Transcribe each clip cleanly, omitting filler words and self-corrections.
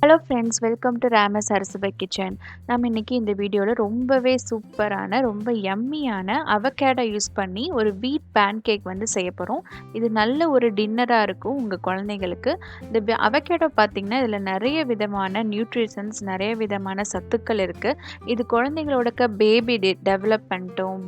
Hello friends, welcome to Rama's Arusuvai kitchen. நம்ம இன்னைக்கு இந்த வீடியோவில் ரொம்பவே சூப்பரான ரொம்ப யம்மியான அவகேடோ யூஸ் பண்ணி ஒரு வீட் பேன் கேக் வந்து செய்ய போகிறோம். இது நல்ல ஒரு டின்னராக இருக்கும் உங்கள் குழந்தைங்களுக்கு. இந்த அவகேடோ பார்த்திங்கன்னா இதில் நிறைய விதமான நியூட்ரிஷன்ஸ், நிறைய விதமான சத்துக்கள் இருக்குது. இது குழந்தைங்களோட பேபி டெவலப்மெண்ட்டும்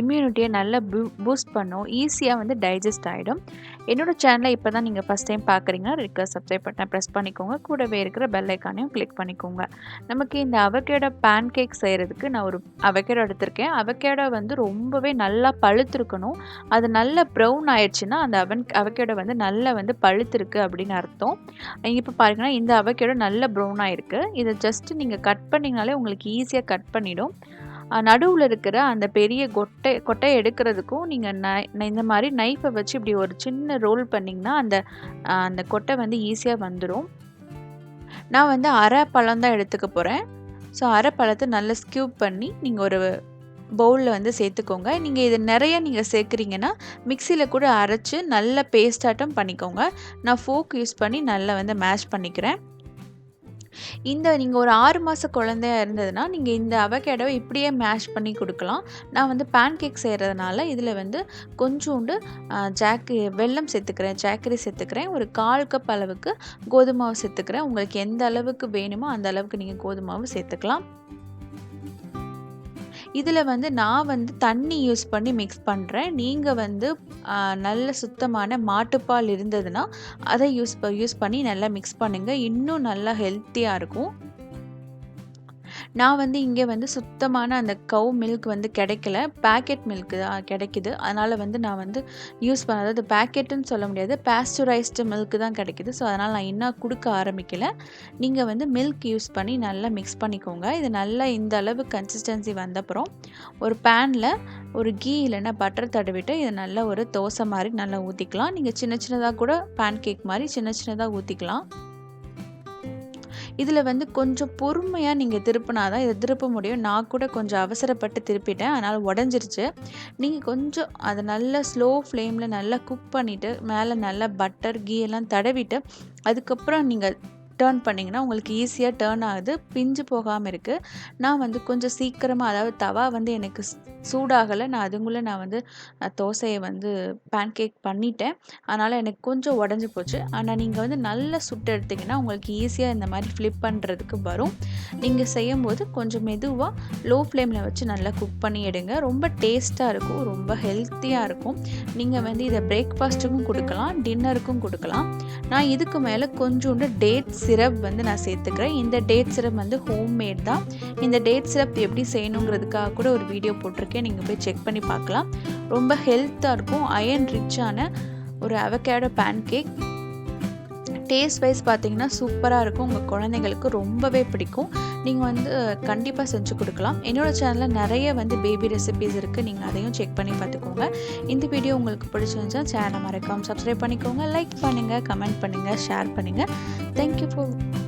இம்யூனிட்டியை நல்லா பூஸ்ட் பண்ணும். ஈஸியாக வந்து டைஜஸ்ட் ஆகிடும். என்னோடய சேனலை இப்போ தான் நீங்கள் ஃபஸ்ட் டைம் பார்க்குறீங்கன்னா சப்ஸ்கிரைப் பட்டனை ப்ரெஸ் பண்ணிக்கோங்க. கூடவே இருக்கிற பெல் ஐக்கானையும் கிளிக் பண்ணிக்கோங்க. நமக்கு இந்த அவகேடோ பேன் கேக் செய்கிறதுக்கு நான் ஒரு அவகேடோ எடுத்திருக்கேன். அவகேடோ வந்து ரொம்பவே நல்லா பழுத்திருக்கணும். அது நல்ல ப்ரௌன் ஆயிடுச்சுன்னா அந்த அவகேடோ வந்து நல்லா வந்து பழுத்திருக்கு அப்படின்னு அர்த்தம். இப்போ பாருங்கன்னா இந்த அவகேடோ நல்ல ப்ரௌன் ஆயிருக்கு. இதை ஜஸ்ட் நீங்கள் கட் பண்ணிங்கனாலே உங்களுக்கு ஈஸியாக கட் பண்ணிடும். நடுவில் இருக்கிற அந்த பெரிய கொட்டையை எடுக்கிறதுக்கும் நீங்கள் இந்த மாதிரி நைஃபை வச்சு இப்படி ஒரு சின்ன ரோல் பண்ணிங்கன்னா அந்த கொட்டை வந்து ஈஸியாக வந்துடும். நான் வந்து அரை பழம் தான் எடுத்துக்க போகிறேன். ஸோ அரை பழத்தை நல்லா ஸ்க்யூப் பண்ணி நீங்கள் ஒரு பவுலில் வந்து சேர்த்துக்கோங்க. நீங்கள் இது நிறைய நீங்கள் சேர்க்குறீங்கன்னா மிக்சியில் கூட அரைச்சி நல்ல பேஸ்டாட்டம் பண்ணிக்கோங்க. நான் ஃபோக் யூஸ் பண்ணி நல்லா வந்து மேஷ் பண்ணிக்கிறேன். நீங்கள் ஒரு 6 மாத குழந்தையா இருந்ததுன்னா நீங்கள் இந்த அவகேடோவை இப்படியே மேஷ் பண்ணி கொடுக்கலாம். நான் வந்து பேன் கேக் செய்கிறதுனால இதில் வந்து கொஞ்சோண்டு வெல்லம் சேர்த்துக்கிறேன், ஜாக்கரி சேர்த்துக்கிறேன். ஒரு 1/4 கப் அளவுக்கு கோதுமை மாவு சேர்த்துக்கிறேன். உங்களுக்கு எந்த அளவுக்கு வேணுமோ அந்த அளவுக்கு நீங்கள் கோதுமை மாவு சேர்த்துக்கலாம். இதில் வந்து நான் வந்து தண்ணி யூஸ் பண்ணி மிக்ஸ் பண்ணுறேன். நீங்கள் வந்து நல்ல சுத்தமான மாட்டுப்பால் இருந்ததுன்னா அதை யூஸ் பண்ணி நல்லா மிக்ஸ் பண்ணுங்கள். இன்னும் நல்லா ஹெல்த்தியாக இருக்கும். நான் வந்து இங்கே வந்து சுத்தமான அந்த கவ் மில்க் வந்து கிடைக்கல, பேக்கெட் மில்க் தான் கிடைக்கிது. அதனால் வந்து நான் வந்து யூஸ் பண்ணாது, அது பேக்கெட்டுன்னு சொல்ல முடியாது, பாஸ்டரைஸ்டு மில்க் தான் கிடைக்கிது. ஸோ அதனால் நான் இன்னும் கொடுக்க ஆரம்பிக்கலை. நீங்கள் வந்து மில்க் யூஸ் பண்ணி நல்லா மிக்ஸ் பண்ணிக்கோங்க. இது நல்லா இந்த அளவு கன்சிஸ்டன்சி வந்தப்புறம் ஒரு பேனில் ஒரு கீ இல்லைன்னா பட்டர் தடவிட்டு இதை நல்லா ஒரு தோசை மாதிரி நல்லா ஊற்றிக்கலாம். நீங்கள் சின்ன சின்னதாக கூட பேன் கேக் மாதிரி சின்ன சின்னதாக ஊற்றிக்கலாம். இதில் வந்து கொஞ்சம் பொறுமையாக நீங்கள் திருப்பினா தான் இதை திருப்ப முடியும். நான் கூட கொஞ்சம் அவசரப்பட்டு திருப்பிட்டேன், அதனால் உடஞ்சிருச்சு. நீங்கள் கொஞ்சம் அதை நல்லா ஸ்லோ ஃப்ளேமில் நல்லா குக் பண்ணிவிட்டு மேலே நல்லா பட்டர் கீ எல்லாம் தடவிட்டு அதுக்கப்புறம் நீங்கள் டர்ன் பண்ணிங்கன்னா உங்களுக்கு ஈஸியாக டர்ன் ஆகுது, பிஞ்சு போகாமல் இருக்குது. நான் வந்து கொஞ்சம் சீக்கிரமாக, அதாவது தவா வந்து எனக்கு சூடாகலை, நான் வந்து தோசையை வந்து பேன் கேக் பண்ணிட்டேன். அதனால் எனக்கு கொஞ்சம் உடஞ்சி போச்சு. ஆனால் நீங்கள் வந்து நல்லா சுட்டு எடுத்திங்கன்னா உங்களுக்கு ஈஸியாக இந்த மாதிரி ஃப்ளிப் பண்ணுறதுக்கு வரும். நீங்கள் செய்யும்போது கொஞ்சம் மெதுவாக லோ ஃப்ளேமில் வச்சு நல்லா குக் பண்ணி எடுங்க. ரொம்ப டேஸ்ட்டாக இருக்கும், ரொம்ப ஹெல்த்தியாக இருக்கும். நீங்கள் வந்து இதை பிரேக்ஃபாஸ்ட்டுக்கும் கொடுக்கலாம், டின்னருக்கும் கொடுக்கலாம். நான் இதுக்கு மேலே கொஞ்சோண்டு டேட் சிரப் வந்து நான் சேர்த்துக்கிறேன். இந்த டேட் சிரப் வந்து ஹோம்மேட் தான். இந்த டேட் சிரப் எப்படி செய்யணுங்கிறதுக்காக கூட ஒரு வீடியோ போட்டிருக்கேன், நீங்கள் போய் செக் பண்ணி பார்க்கலாம். ரொம்ப ஹெல்த்தாக இருக்கும், அயர்ன் ரிச்சான ஒரு avocado pancake. Taste wise பார்த்தீங்கன்னா சூப்பராக இருக்கும், உங்கள் குழந்தைங்களுக்கு ரொம்பவே பிடிக்கும். நீங்கள் வந்து கண்டிப்பாக செஞ்சு கொடுக்கலாம். என்னோடய சேனலில் நிறைய வந்து பேபி ரெசிபீஸ் இருக்குது, நீங்கள் அதையும் செக் பண்ணி பார்த்துக்கோங்க. இந்த வீடியோ உங்களுக்கு பிடிச்சிருந்துச்சா சேனலை மறக்காமல் சப்ஸ்கிரைப் பண்ணிக்கோங்க, லைக் பண்ணுங்கள், கமெண்ட் பண்ணுங்கள், ஷேர் பண்ணுங்கள். Thank you for